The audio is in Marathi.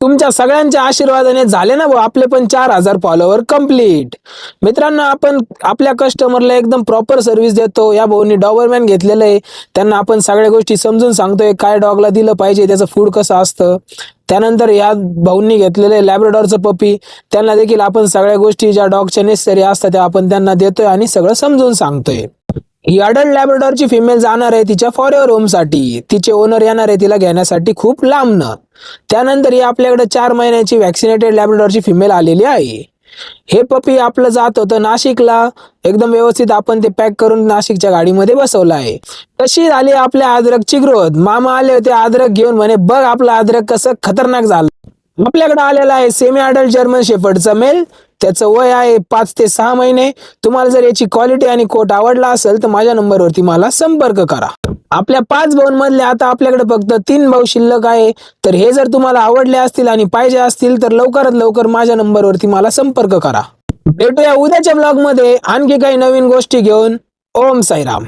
तुमच्या सगळ्यांच्या आशीर्वादाने झाले ना भाऊ आपले पण 4,000 फॉलोवर कंप्लीट। मित्रांनो, आपण आपल्या कस्टमरला एकदम प्रॉपर सर्व्हिस देतो। या भाऊनी डॉबरमॅन घेतलेलं आहे, त्यांना आपण सगळ्या गोष्टी समजून सांगतोय, काय डॉगला दिलं पाहिजे, त्याचं फूड कसं असतं। त्यानंतर या भाऊंनी घेतलेलं आहे लॅब्राडॉरचं पपी, त्यांना देखील आपण सगळ्या गोष्टी ज्या डॉगच्या नेसेसरी असतात त्या आपण त्यांना देतोय आणि सगळं समजून सांगतोय। ही अडल्ट लॅब्राडॉरची फिमेल जाणार आहे तिच्या फॉरेवर होम साठी, तिचे ओनर येणार आहे तिला घेण्यासाठी खूप लांबनं। त्यानंतर ही आपल्याकडे 4 महिन्याची वॅक्सिनेटेड लॅब्राडॉरची फिमेल आलेली आहे। हे पपी आपलं जात होतं नाशिकला, एकदम व्यवस्थित आपण ते पॅक करून नाशिकच्या गाडीमध्ये बसवलं आहे। कशी झाली आपल्या अद्रकची ग्रोथ? मामा आले होते अद्रक घेऊन, म्हणे बघ आपलं अद्रक कसं खतरनाक झालं। आपल्याकडे आलेला आहे सेमी अडल्ट जर्मन शेफर्डचा मेल, त्याचं वय आहे 5 ते 6 महिने। तुम्हाला जर याची क्वालिटी आणि कोट आवडला असेल तर माझ्या नंबरवरती मला संपर्क करा। आपल्या 5 भाऊंमधले आता आपल्याकडे फक्त 3 भाऊ शिल्लक आहे, तर हे जर तुम्हाला आवडले असतील आणि पाहिजे असतील तर लवकरात लवकर माझ्या नंबरवरती मला संपर्क करा। भेटूया उद्याच्या ब्लॉग मध्ये आणखी काही नवीन गोष्टी घेऊन। ओम साईराम।